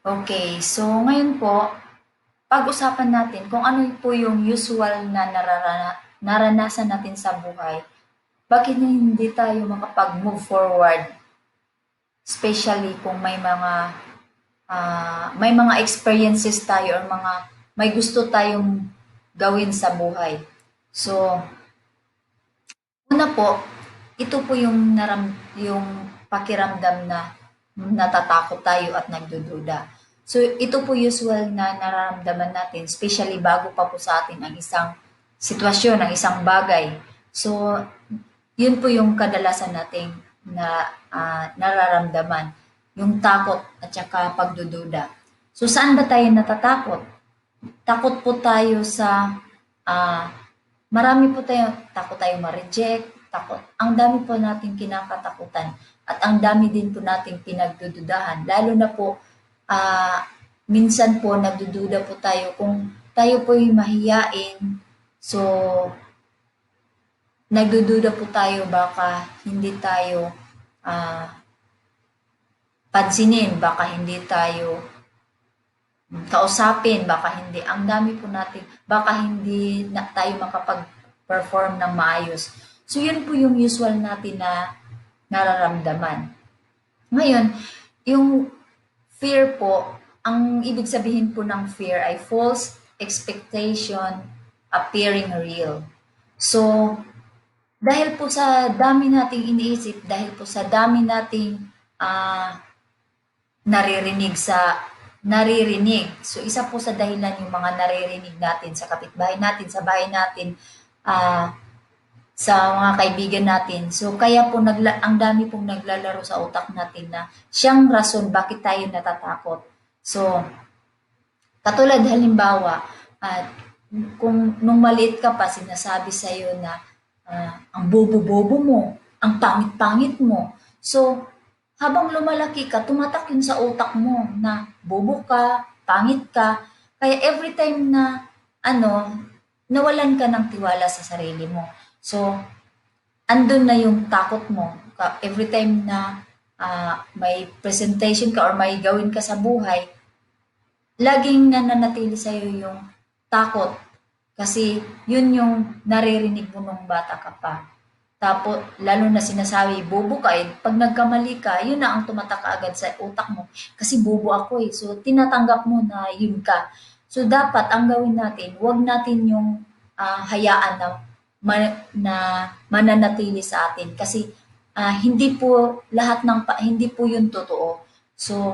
Okay, so ngayon po, pag-usapan natin kung ano po yung usual na naranasan natin sa buhay. Bakit hindi tayo makapag-move forward, especially kung may mga experiences tayo or may gusto tayong gawin sa buhay. So, una po, ito po yung pakiramdam na natatakot tayo at nagdududa. So, ito po usual na nararamdaman natin, especially bago pa po sa atin ang isang sitwasyon, ang isang bagay. So, yun po yung kadalasan nating nararamdaman, yung takot at saka pagdududa. So, saan ba tayo natatakot? Takot po tayo sa ah, marami po takot tayo ma-reject, takot. Ang dami po nating kinakatakutan at ang dami din po nating pinagdududahan. Lalo na po, minsan po nagdududa po tayo kung tayo po ay mahiyain. So, nagdududa po tayo baka hindi tayo ah, pansinin, baka hindi tayo kausapin, baka hindi, ang dami po natin, baka hindi na tayo makapag-perform ng maayos. So, yun po yung usual natin na nararamdaman. Ngayon, yung fear po, ang ibig sabihin po ng fear ay false expectation appearing real. So, dahil po sa dami nating iniisip, dahil po sa dami nating ah, naririnig. So, isa po sa dahilan yung mga naririnig natin sa kapitbahay natin, sa bahay natin, ah, sa mga kaibigan natin. So, kaya po ang dami pong naglalaro sa utak natin na siyang rason bakit tayo natatakot. So, katulad halimbawa, at kung nung maliit ka pa, sinasabi sa'yo na ang bobo-bobo mo, ang pangit-pangit mo. So, habang lumalaki ka, tumatak yun sa utak mo na bobo ka, pangit ka. Kaya every time na ano, nawalan ka ng tiwala sa sarili mo. So, andun na yung takot mo. Every time na may presentation ka or may gawin ka sa buhay, laging nananatili sa'yo yung takot. Kasi yun yung naririnig mo nung bata ka pa. Tapos, lalo na sinasabi, bobo ka eh. Pag nagkamali ka, yun na ang tumatak agad sa utak mo. Kasi bobo ako eh. So, tinatanggap mo na yun ka. So, dapat ang gawin natin, huwag natin yung hayaan na mananatili sa atin. Kasi hindi po lahat hindi po yun totoo. So,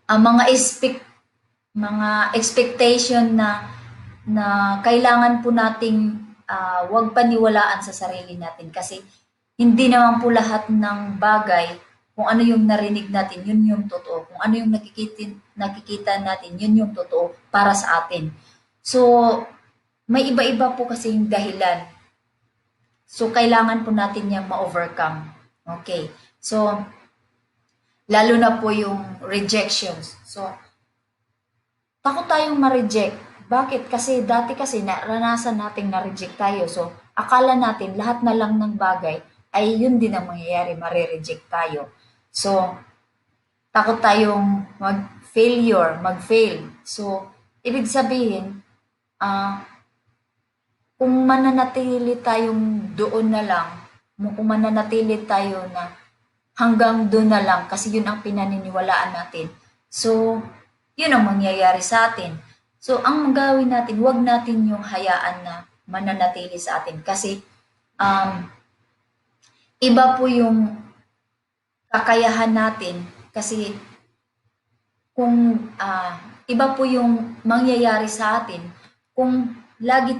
ang mga expectation na kailangan po nating wag paniwalaan sa sarili natin kasi hindi naman po lahat ng bagay kung ano yung narinig natin, yun yung totoo. Kung ano yung nakikita natin, yun yung totoo para sa atin. So, may iba-iba po kasi yung dahilan. So, kailangan po natin yung ma-overcome. Okay. So, lalo na po yung rejections. So, takot tayong ma-reject. Bakit? Kasi dati kasi naranasan nating na-reject tayo. So, akala natin lahat na lang ng bagay ay yun din ang mangyayari, mare-reject tayo. So, takot tayong mag-fail. So, ibig sabihin, kung mananatili tayong doon na lang, kung mananatili tayo na hanggang doon na lang kasi yun ang pinaniniwalaan natin. So, yun ang mangyayari sa atin. So, ang gawin natin, huwag natin yung hayaan na mananatili sa atin kasi iba po yung kakayahan natin kasi kung iba po yung mangyayari sa atin kung lagi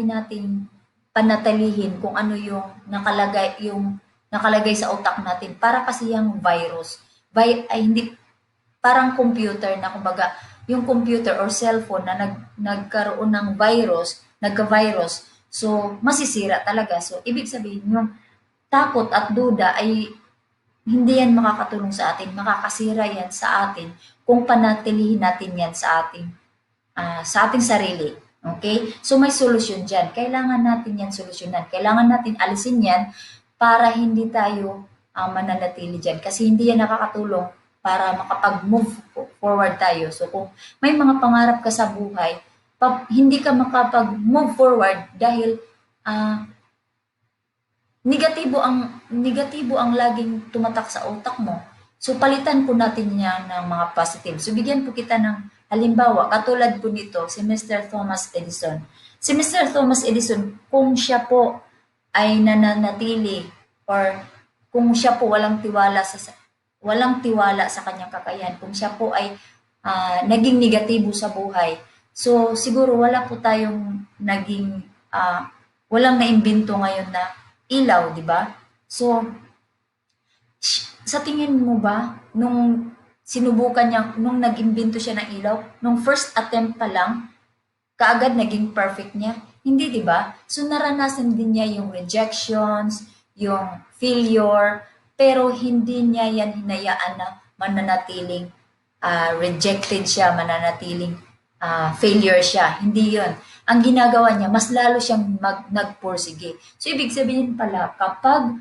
nating panatilihin kung ano yung nakalagay sa utak natin para kasi yung virus ay hindi parang computer na kumbaga yung computer or cellphone na nagkaroon ng nagka-virus, so masisira talaga. So ibig sabihin yung takot at duda ay hindi yan makakatulong sa atin, makakasira yan sa atin kung panatilihin natin yan sa ating sarili. Okay? So may solusyon dyan. Kailangan natin yan solusyonan. Kailangan natin alisin yan para hindi tayo mananatili dyan. Kasi hindi yan nakakatulong para makapag-move forward tayo. So kung may mga pangarap ka sa buhay, hindi ka makapag-move forward dahil negatibo ang laging tumatak sa utak mo. So palitan po natin yan ng mga positive. So bigyan po kita ng halimbawa, katulad po nito, si Mr. Thomas Edison. Si Mr. Thomas Edison, kung siya po ay nananatili or kung siya po walang tiwala sa kanyang kakayahan, kung siya po ay naging negatibo sa buhay, so siguro wala po tayong walang naimbento ngayon na ilaw, di ba? So, sa tingin mo ba, nung sinubukan niya, nung nag-imbento siya ng ilaw, nung first attempt pa lang, kaagad naging perfect niya? Hindi, di ba? So, naranasan din niya yung rejections, yung failure, pero hindi niya yan hinayaan na mananatiling rejected siya, mananatiling failure siya. Hindi yon. Ang ginagawa niya, mas lalo siyang nagpursige. So, ibig sabihin pala, kapag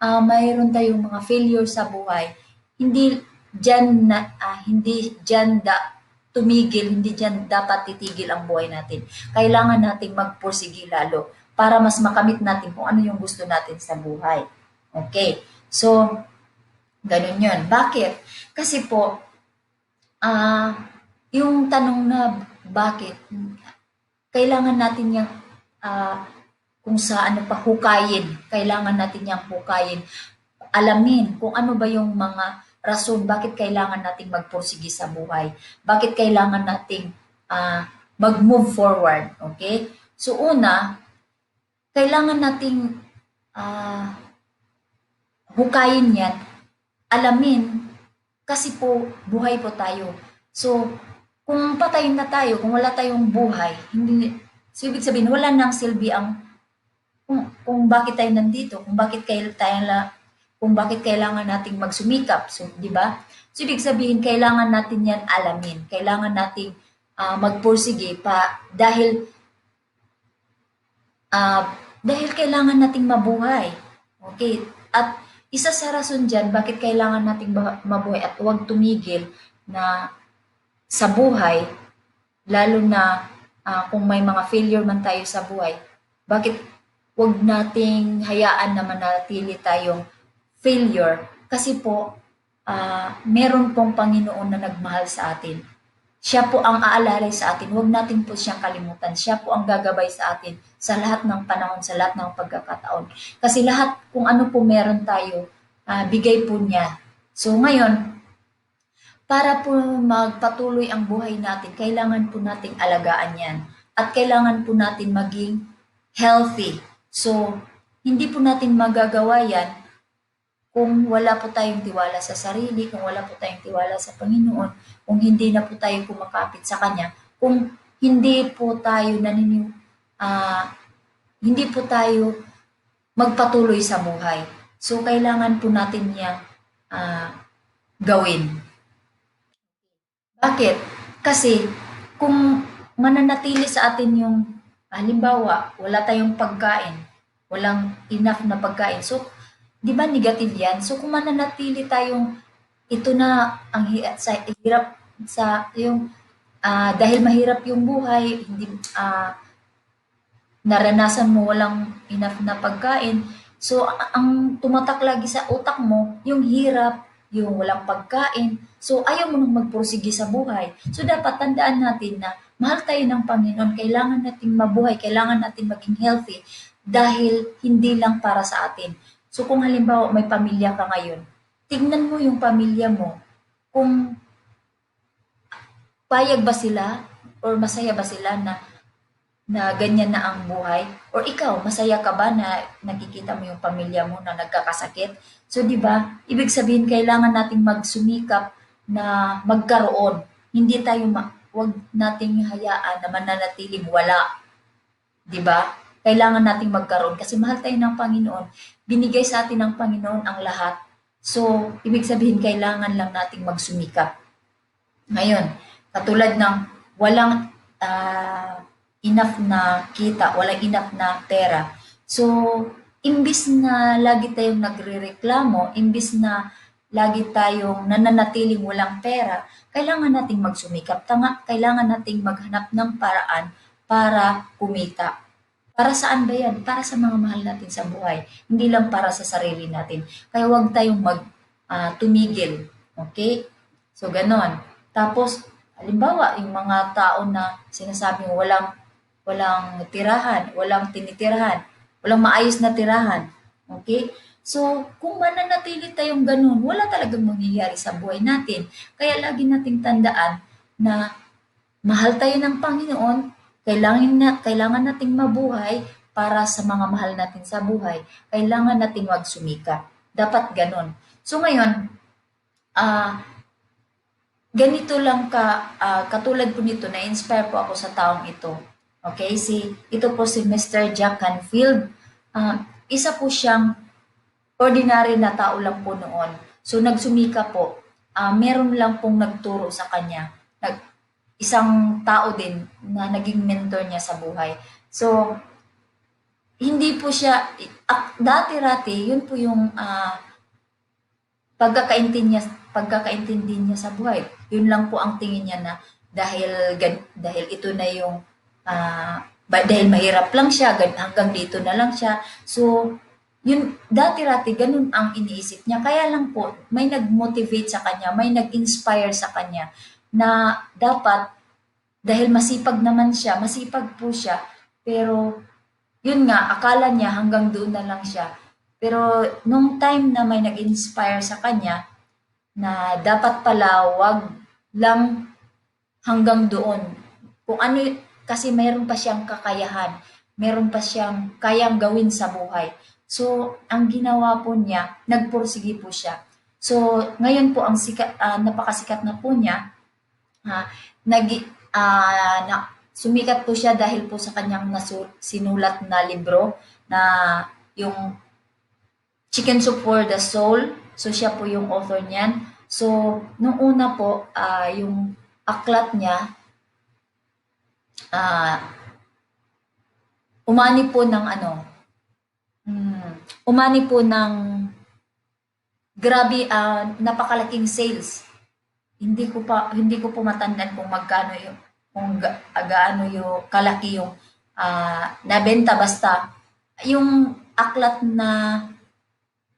mayroon tayong mga failure sa buhay, hindi dyan dapat titigil ang buhay natin. Kailangan nating magpursige lalo para mas makamit natin kung ano yung gusto natin sa buhay. Okay. So, ganun yun. Bakit? Kasi po, yung tanong na bakit, kailangan natin yung kung sa ano pa hukayin, kailangan natin yung hukayin, alamin kung ano ba yung mga rason bakit kailangan nating magpursige sa buhay, bakit kailangan nating mag-move forward, okay? So una, kailangan nating hukayin yan, alamin, kasi po buhay po tayo. So, kung patayin na tayo, kung wala tayong buhay, so ibig sabihin, wala nang silbi ang kung bakit tayo nandito, kung bakit kailangan nating magsumikap, so, di ba? So, ibig sabihin, kailangan natin yan alamin, kailangan nating magpursige pa dahil kailangan nating mabuhay. Okay? At isa sa rason dyan, bakit kailangan nating mabuhay at huwag tumigil na sa buhay, lalo na kung may mga failure man tayo sa buhay, bakit wag nating hayaan na manatili tayong failure? Kasi po, meron pong Panginoon na nagmahal sa atin. Siya po ang aalalay sa atin. Huwag natin po siyang kalimutan. Siya po ang gagabay sa atin sa lahat ng panahon, sa lahat ng pagkakataon. Kasi lahat, kung ano po meron tayo, bigay po niya. So ngayon, para po magpatuloy ang buhay natin, kailangan po nating alagaan yan. At kailangan po natin maging healthy. So, hindi po natin magagawa yan kung wala po tayong tiwala sa sarili, kung wala po tayong tiwala sa Panginoon, kung hindi na po tayo kumakapit sa Kanya, kung hindi po tayo hindi po tayo magpatuloy sa buhay. So, kailangan po natin niyang gawin. Bakit? Kasi kung mananatili sa atin yung halimbawa, wala tayong pagkain, walang enough na pagkain. So, di ba negative yan? So, kung mananatili tayong ito na ang hirap sa yung dahil mahirap yung buhay, hindi naranasan mo walang enough na pagkain. So, ang tumatak lagi sa utak mo, yung hirap, yung walang pagkain. So, ayaw mo nang magpursige sa buhay. So, dapat tandaan natin na mahal tayo ng Panginoon. Kailangan natin mabuhay. Kailangan natin maging healthy dahil hindi lang para sa atin. So, kung halimbawa may pamilya ka ngayon, tignan mo yung pamilya mo kung payag ba sila or masaya ba sila na ganyan na ang buhay? Or ikaw, masaya ka ba na nakikita mo yung pamilya mo na nagkakasakit? So, di ba, ibig sabihin, kailangan nating magsumikap na magkaroon. Hindi tayo, wag nating hayaan na mananatiling wala. Di ba? Kailangan nating magkaroon kasi mahal tayo ng Panginoon. Binigay sa atin ng Panginoon ang lahat. So, ibig sabihin, kailangan lang nating magsumikap. Ngayon, katulad ng walang enough na kita, walang enough na pera. So, imbis na lagi tayong nagrereklamo, imbis na lagi tayong nananatiling walang pera, kailangan nating magsumikap. Kailangan nating maghanap ng paraan para kumita. Para saan ba yan? Para sa mga mahal natin sa buhay. Hindi lang para sa sarili natin. Kaya huwag tayong tumigil. Okay? So, ganon. Tapos, halimbawa, yung mga tao na sinasabing walang tirahan, walang tinitirahan, walang maayos na tirahan. Okay? So, kung mananatili tayong ganun, wala talagang mangyayari sa buhay natin. Kaya lagi nating tandaan na mahal tayo ng Panginoon, kailangan nating mabuhay para sa mga mahal natin sa buhay. Kailangan nating magsumikap. Dapat ganun. So ngayon, ganito lang katulad po nito, na-inspire po ako sa taong ito. Okay, ito po si Mr. Jack Canfield. Isa po siyang ordinary na tao lang po noon. So nagsumika po. Meron lang pong nagturo sa kanya. Isang tao din na naging mentor niya sa buhay. So, hindi po siya, dati-rati, yun po yung pagkakaintindi niya sa buhay. Yun lang po ang tingin niya na dahil ito na yung, dahil mahirap lang siya, hanggang dito na lang siya. So, yun, dati-rati, ganun ang iniisip niya. Kaya lang po, may nag-motivate sa kanya, may nag-inspire sa kanya na dapat, dahil masipag po siya, pero yun nga, akala niya hanggang doon na lang siya. Pero nung time na may nag-inspire sa kanya, na dapat pala wag lang hanggang doon. Kung ano, kasi mayroon pa siyang kakayahan, mayroon pa siyang kayang gawin sa buhay. So, ang ginawa po niya, nagpursige po siya. So, ngayon po, ang napakasikat na po niya, sumikat po siya dahil po sa kanyang sinulat na libro na yung Chicken Soup for the Soul. So siya po yung author niyan. So nung una po, yung aklat niya, umani po ng grabe, napakalaking sales. Hindi ko po matandaan kung magkano yung gaano yung kalaki yung nabenta, basta yung aklat na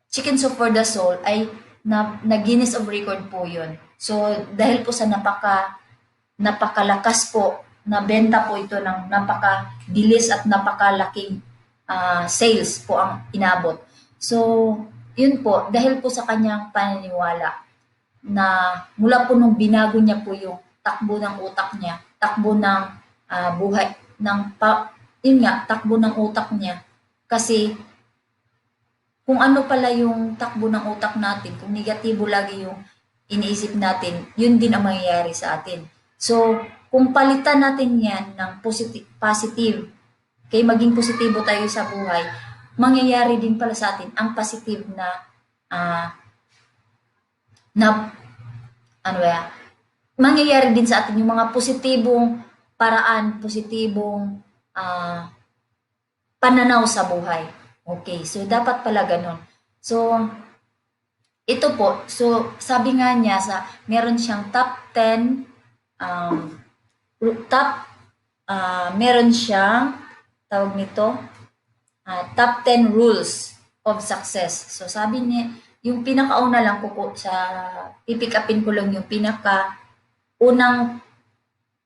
Chicken Soup for the Soul ay na Guinness of Record po yun. So dahil po sa napakalakas po na benta po ito ng napakabilis at napakalaking sales po ang inabot. So yun po, dahil po sa kanyang paniniwala na mula po nung binago niya po yung takbo ng utak niya, takbo ng buhay, takbo ng utak niya. Kasi kung ano pala yung takbo ng utak natin, kung negatibo lagi yung iniisip natin, yun din ang mangyayari sa atin. So, kung palitan natin yan ng positive, kaya maging positibo tayo sa buhay, mangyayari din pala sa atin ang positive mangyayari din sa atin yung mga positibong paraan, positibong pananaw sa buhay. Okay, so dapat pala ganun. So, ito po, so sabi nga niya, meron siyang top 10, meron siyang, tawag nito, top 10 rules of success. So sabi niya, yung pinakauna lang po pipick upin ko lang yung unang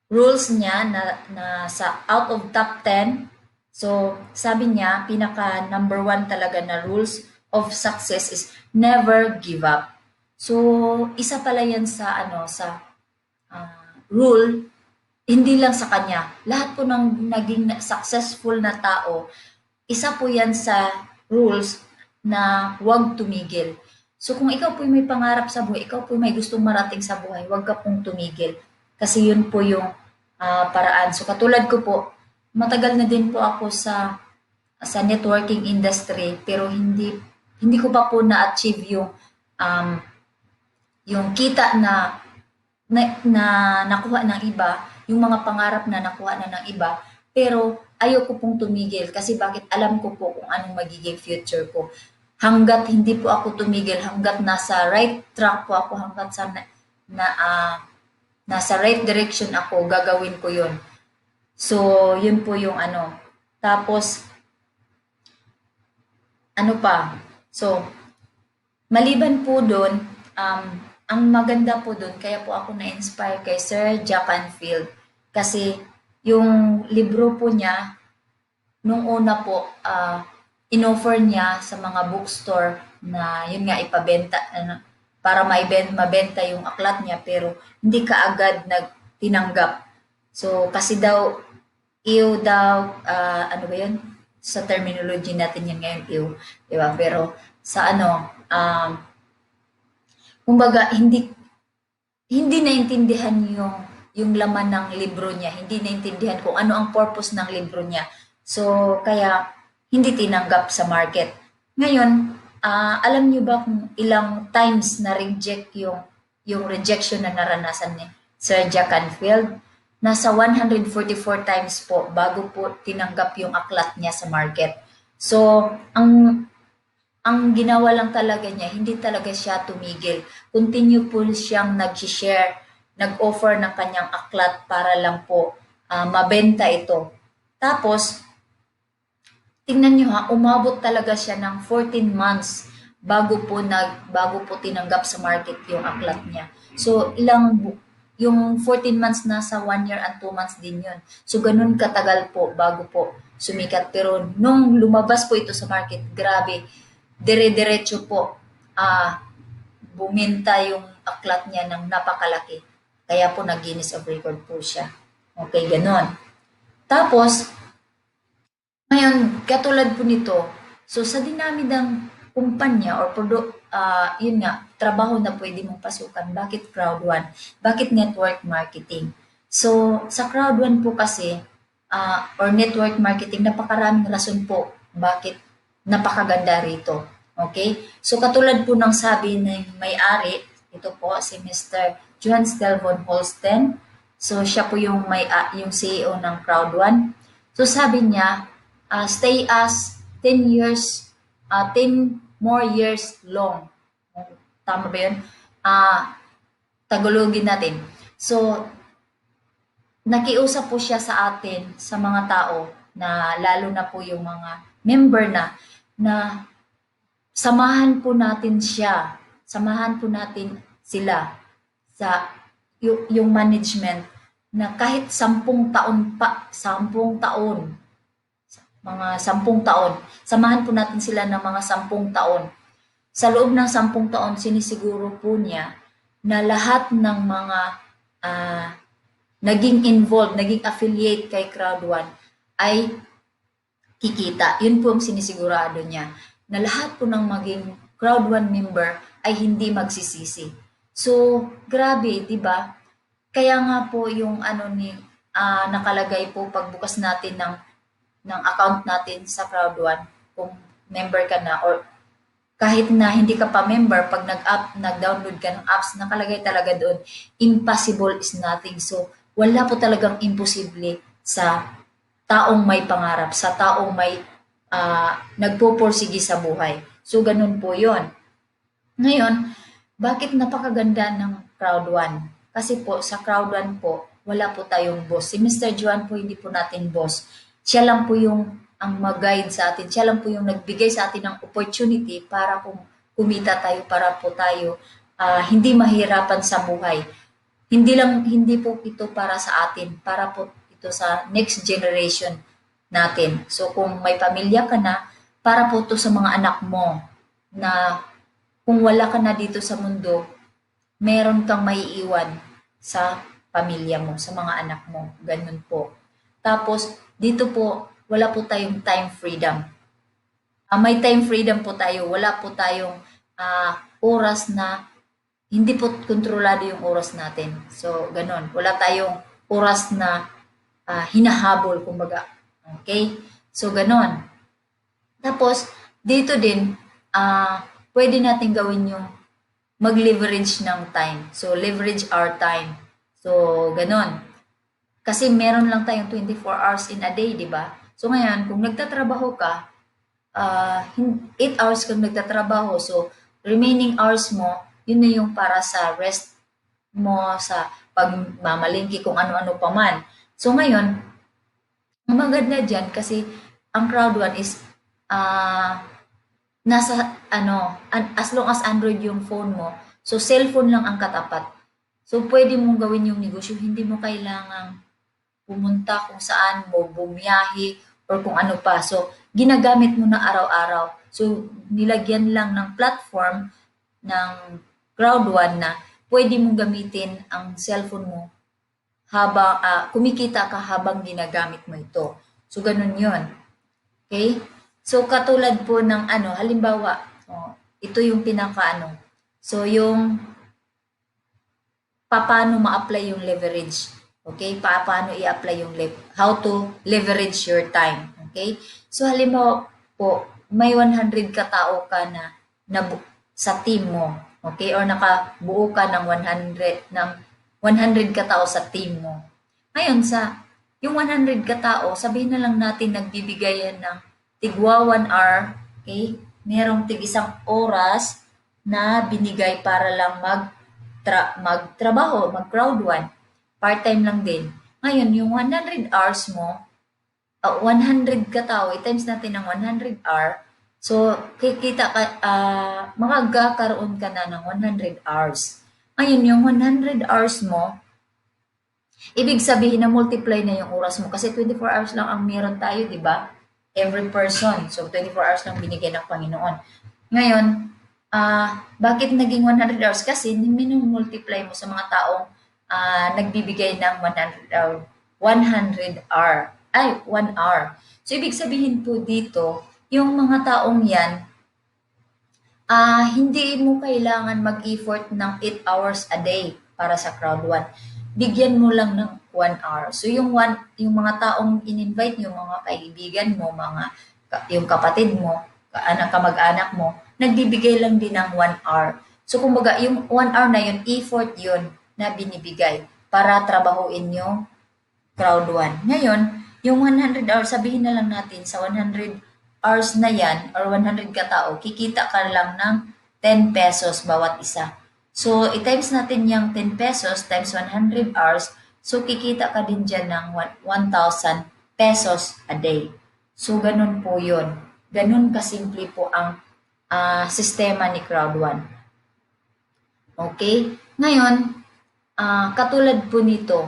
rules niya na sa out of top 10. So sabi niya, pinaka number 1 talaga na rules of success is never give up. So isa pala yan sa rule, hindi lang sa kanya. Lahat po ng naging successful na tao, isa po yan sa rules na huwag tumigil. So kung ikaw po may pangarap sa buhay, ikaw po may gustong marating sa buhay, huwag ka pong tumigil. Kasi yun po yung paraan. So katulad ko po, matagal na din po ako sa networking industry, pero hindi ko pa po na-achieve yung kita na nakuha ng iba, yung mga pangarap na nakuha na ng iba, pero ayoko pong tumigil kasi bakit alam ko po kung anong magiging future ko. hangga't hindi po ako tumigil, hangga't nasa right track po ako, hangga't sa na, ah, nasa right direction ako, gagawin ko yun. So, yun po yung ano. Tapos, ano pa? So, maliban po doon, ang maganda po doon, kaya po ako na-inspire kay Sir Jack Canfield. Kasi, yung libro po niya, nung una po, inoffer niya sa mga bookstore na yun nga ipabenta, para mabenta yung aklat niya, pero hindi kaagad nagtinanggap. So, kasi daw, ew daw, ano ba yun? Sa terminology natin yan ngayon, ew. Diba? Pero sa ano, kumbaga, hindi naintindihan yung laman ng libro niya, hindi naintindihan kung ano ang purpose ng libro niya. So, kaya hindi tinanggap sa market. Ngayon, alam niyo ba kung ilang times na reject yung rejection na naranasan ni Sir Jack Canfield? Nasa 144 times po bago po tinanggap yung aklat niya sa market. So, ang ginawa lang talaga niya, hindi talaga siya tumigil. Continue po siyang nag-share, nag-offer ng kanyang aklat para lang po mabenta ito. Tapos, tingnan niyo ha, umabot talaga siya ng 14 months bago po tinanggap sa market yung aklat niya. So, yung 14 months nasa 1 year and 2 months din yun. So, ganun katagal po bago po sumikat. Pero nung lumabas po ito sa market, grabe, dire-diretso po, buminta yung aklat niya ng napakalaki. Kaya po nag-Guinness of Record po siya. Okay, ganun. Tapos, ngayon, katulad po nito, so sa dinamidang kumpanya or yun nga, trabaho na pwede mong pasukan, bakit crowd one? Bakit network marketing? So, sa crowd one po kasi, or network marketing, napakaraming rason po bakit napakaganda rito. Okay? So, katulad po ng sabi ng may-ari, ito po si Mr. Johann Stelvon Holsten. So, siya po yung CEO ng crowd one. So, sabi niya, stay as 10 years, 10 more years long. Tama ba yun? Tagalogin natin. So, nakiusap po siya sa atin, sa mga tao, na lalo na po yung mga member na samahan po natin siya, samahan po natin sila sa yung management na kahit 10 taon pa, 10 taon, mga 10 taon. Samahan po natin sila ng mga 10 taon. Sa loob ng 10 taon, sinisiguro po niya na lahat ng mga naging involved, naging affiliate kay Crowd One ay kikita. Yun po ang sinisigurado niya. Na lahat po ng maging Crowd One member ay hindi magsisisi. So, grabe, di ba? Kaya nga po yung nakalagay po pagbukas natin ng account natin sa Crowd One, kung member ka na or kahit na hindi ka pa member, pag nag-download ka ng apps, nakalagay talaga doon, impossible is nothing. So, wala po talagang imposible sa taong may pangarap, sa taong may nagpupursige sa buhay. So, ganun po yon. Ngayon, bakit napakaganda ng Crowd One? Kasi po, sa Crowd One po, wala po tayong boss. Si Mr. Juan po, hindi po natin boss. Siya lang po yung ang mag-guide sa atin. Siya lang po yung nagbigay sa atin ng opportunity para po kumita tayo, para po tayo hindi mahirapan sa buhay. Hindi po ito para sa atin, para po ito sa next generation natin. So kung may pamilya ka na, para po ito sa mga anak mo na kung wala ka na dito sa mundo, meron kang maiiwan sa pamilya mo, sa mga anak mo. Ganun po. Tapos, dito po, wala po tayong time freedom. May time freedom po tayo. Wala po tayong oras na hindi po kontrolado yung oras natin. So, ganun. Wala tayong oras na hinahabol, kumbaga. Okay? So, ganun. Tapos, dito din, pwede natin gawin yung mag-leverage ng time. So, leverage our time. So, ganun. Kasi meron lang tayong 24 hours in a day, di ba? So, ngayon, kung nagtatrabaho ka, 8 hours kang nagtatrabaho. So, remaining hours mo, yun na yung para sa rest mo, sa pagmamalingki kung ano-ano pa man. So, ngayon, ang maganda dyan kasi ang crowd one is ah nasa ano, as long as Android yung phone mo, so cellphone lang ang katapat. So, pwede mong gawin yung negosyo. Hindi mo kailangang pumunta kung saan mo, bumiyahe, or kung ano pa. So, ginagamit mo na araw-araw. So, nilagyan lang ng platform ng Crowd One na pwede mong gamitin ang cellphone mo habang kumikita ka habang ginagamit mo ito. So, ganun yon. Okay? So, katulad po ng ano, halimbawa, ito yung pinaka-ano. So, yung paano ma-apply yung leverage. Okay? Paano i-apply yung how to leverage your time. Okay? So, halimbawa po, may 100 katao ka na sa team mo. Okay? Or nakabuo ka ng 100 katao sa team mo. Ngayon, yung 100 katao, sabihin na lang natin nagbibigay yan ng tigwa 1 hour, okay? Merong tig isang oras na binigay para lang magtrabaho, mag-crowd one. Part-time lang din. Ngayon, yung 100 hours mo, 100 katao, i-times natin ng 100 hour, so kikita ka, makagkakaroon ka na ng 100 hours. Ngayon, yung 100 hours mo, ibig sabihin na multiply na yung oras mo kasi 24 hours lang ang meron tayo, di ba? Every person. So, 24 hours lang binigay ng Panginoon. Ngayon, bakit naging 100 hours? Kasi minumultiply mo sa mga taong nagbibigay ng 100 hour. 1 hour. So, ibig sabihin po dito, yung mga taong yan, hindi mo kailangan mag-effort ng 8 hours a day para sa crowd one. Bigyan mo lang ng 1 hour. So yung mga taong in-invite nyo, mga kaibigan mo, yung kapatid mo, kamag-anak mo, nagbibigay lang din ng 1 hour. So kumbaga, yung 1 hour na yun, effort yun na binibigay para trabahuin yung crowd one. Ngayon, yung 100 hours, sabihin na lang natin sa 100 hours na yan or 100 katao, kikita ka lang ng 10 pesos bawat isa. So, i-times natin yung 10 pesos times 100 hours. So, kikita ka din dyan ng 1,000 pesos a day. So, ganun po yun. Ganun kasimple po ang sistema ni Crowd One. Okay? Ngayon, katulad po nito,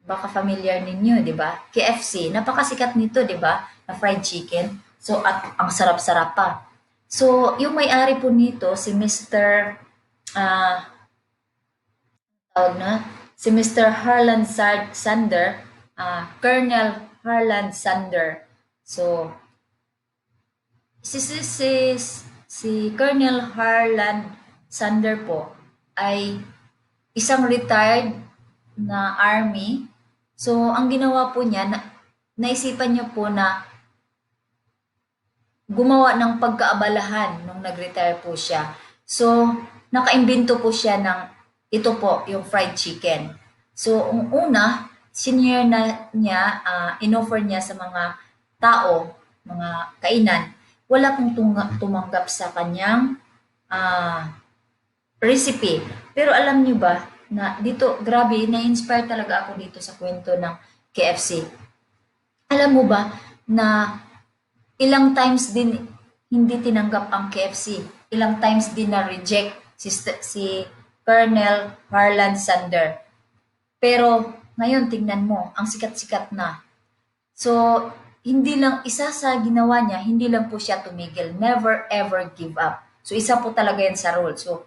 baka familiar ninyo, di ba? KFC, napakasikat nito, di ba? Na fried chicken. So, at ang sarap-sarap pa. So, yung may-ari po nito, si Mr. Si Mr. Harlan Sander, Colonel Harlan Sander. So, si Colonel Harlan Sander po ay isang retired na army. So, ang ginawa po niya, naisipan niya po na gumawa ng pagkaabalahan nung nag-retire po siya. So, nakaimbento po siya ng ito po, yung fried chicken. So, una, senior na niya, inoffer niya sa mga tao, mga kainan, wala pong tumanggap sa kanyang recipe. Pero alam niyo ba, na dito, grabe, na-inspire talaga ako dito sa kwento ng KFC. Alam mo ba, na ilang times din hindi tinanggap ang KFC. Ilang times din na-reject si Colonel Harlan Sander. Pero ngayon, tingnan mo, ang sikat-sikat na. So, hindi lang, isa sa ginawa niya, hindi lang po siya tumigil. Never ever give up. So, isa po talaga yan sa rule. So,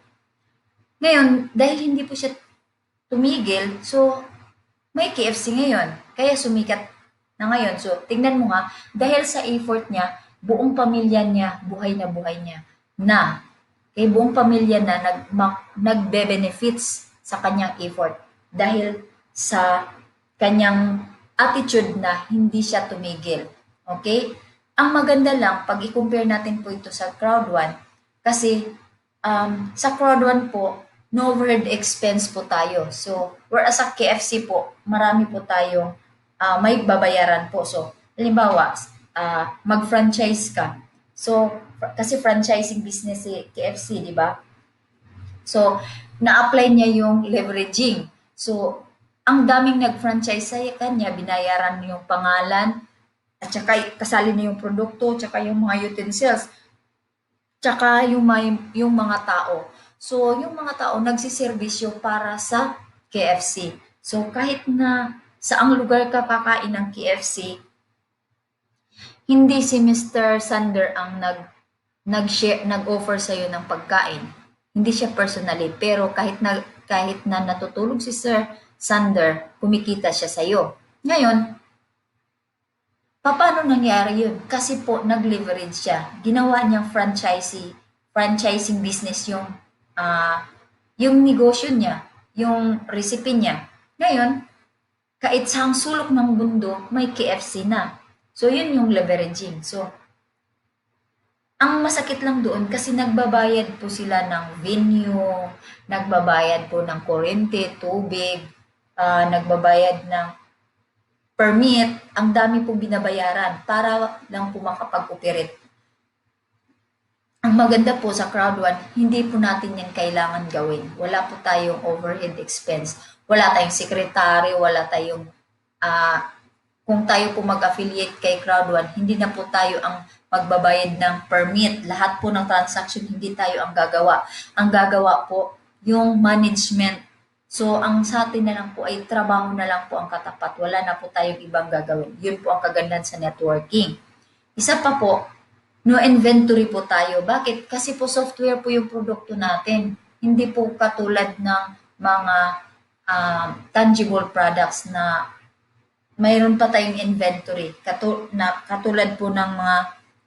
ngayon, dahil hindi po siya tumigil, so, may KFC ngayon. Kaya sumikat na ngayon. So, tingnan mo nga, dahil sa effort niya, buong pamilya niya, buhay niya, na, buong pamilya na nagbe-benefits sa kanyang effort dahil sa kanyang attitude na hindi siya tumigil. Okay? Ang maganda lang, pag i-compare natin po ito sa crowd one, kasi sa crowd one po, no overhead expense po tayo. So, whereas sa KFC po, marami po tayong may babayaran po. So, halimbawa, mag-franchise ka. So, kasi franchising business si KFC, di ba? So, na-apply niya yung leveraging. So, ang daming nag-franchise sa kanya, binayaran yung pangalan, at saka kasali na yung produkto, tsaka yung mga utensils, tsaka yung mga tao. So, yung mga tao nagsiservisyo para sa KFC. So, kahit na saang lugar ka kakain ng KFC, hindi si Mr. Sander ang nag-share, nag-offer sa ng pagkain. Hindi siya personally, pero kahit na natutulog si Sir Sander, kumikita siya sa iyo. Ngayon, paano nangyari yun? Kasi po nag-leverage siya. Ginawa niyang franchising business yung negosyo niya, yung recipe niya. Ngayon, kahit sa sulok ng mundo, may KFC na. So, yun yung leveraging. So, ang masakit lang doon kasi nagbabayad po sila ng venue, nagbabayad po ng kuryente, tubig, nagbabayad ng permit, ang dami pong binabayaran para lang po makapag-operate. Ang maganda po sa Crowd One, hindi po natin yan kailangan gawin. Wala po tayong overhead expense. Wala tayong sekretary, wala tayong kung tayo po mag-affiliate kay Crowd One, hindi na po tayo ang magbabayad ng permit. Lahat po ng transaction, hindi tayo ang gagawa. Ang gagawa po, yung management. So, ang sa atin na lang po ay trabaho na lang po ang katapat. Wala na po tayong ibang gagawin. Yun po ang kagandahan sa networking. Isa pa po, no inventory po tayo. Bakit? Kasi po software po yung produkto natin. Hindi po katulad ng mga tangible products na mayroon pa tayong inventory. Katulad po ng mga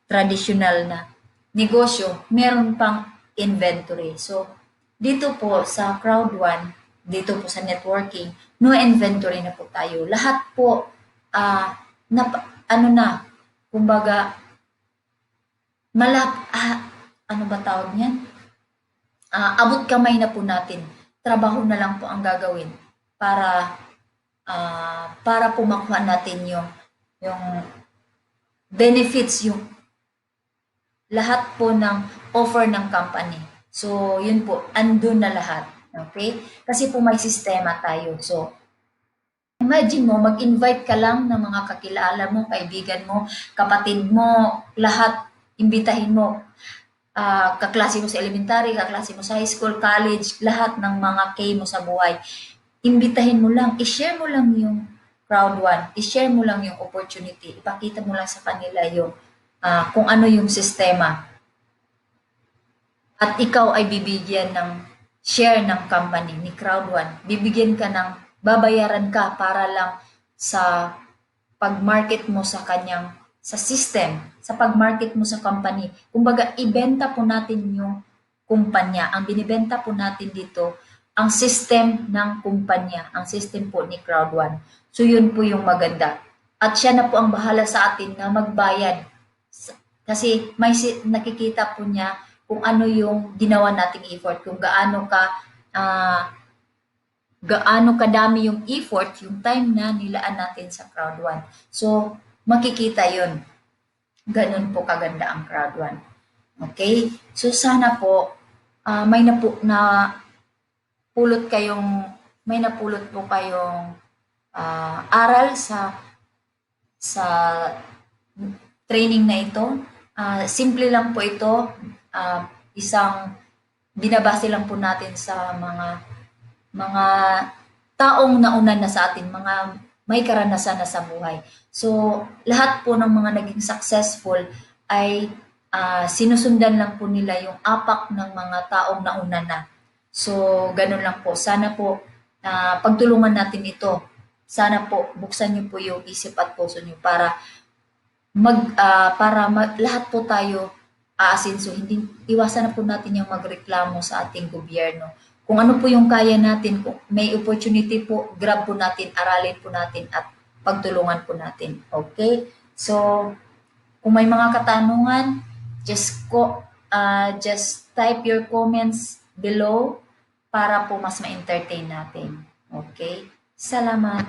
traditional na negosyo, meron pang inventory. So, dito po sa Crowd One, dito po sa networking, no inventory na po tayo. Lahat po, kumbaga, ano ba tawag niyan? Abot kamay na po natin. Trabaho na lang po ang gagawin para po makuha natin yung benefits, yung lahat po ng offer ng company. So, yun po, andun na lahat. Okay? Kasi po may sistema tayo. So, imagine mo, mag-invite ka lang ng mga kakilala mo, kaibigan mo, kapatid mo, lahat, imbitahin mo. Kaklase mo sa elementary, kaklase mo sa high school, college, lahat ng mga K mo sa buhay. Imbitahin mo lang, i-share mo lang yung Crowd One, i-share mo lang yung opportunity, ipakita mo lang sa kanila yung kung ano yung sistema. At ikaw ay bibigyan ng share ng company ni Crowd One. Bibigyan ka ng, babayaran ka para lang sa pag-market mo sa system, sa pag-market mo sa company. Kumbaga, ibenta po natin yung kumpanya. Ang binibenta po natin dito, ang system ng kumpanya, ang system po ni Crowd One. So, yun po yung maganda. At siya na po ang bahala sa atin na magbayad. Kasi may nakikita po niya kung ano yung ginawa nating effort, kung gaano kadami yung effort, yung time na nilaan natin sa Crowd One. So, makikita yun. Ganun po kaganda ang Crowd One. Okay? So, sana po, may napulot po kayong aral sa training na ito. Simple lang po ito. Isang binabase lang po natin sa mga taong nauna na sa atin, mga may karanasan na sa buhay. So, lahat po ng mga naging successful ay sinusundan lang po nila yung apak ng mga taong nauna na. So, ganun lang po. Sana po pagtulungan natin ito. Sana po buksan niyo po yung isip at puso niyo para lahat po tayo aasinso. Hindi iwasan na po natin yung magreklamo sa ating gobyerno. Kung ano po yung kaya natin, kung may opportunity po, grab po natin, aralin po natin at pagtulungan po natin. Okay? So, kung may mga katanungan, just type your comments below para po mas ma-entertain natin. Okay? Salamat.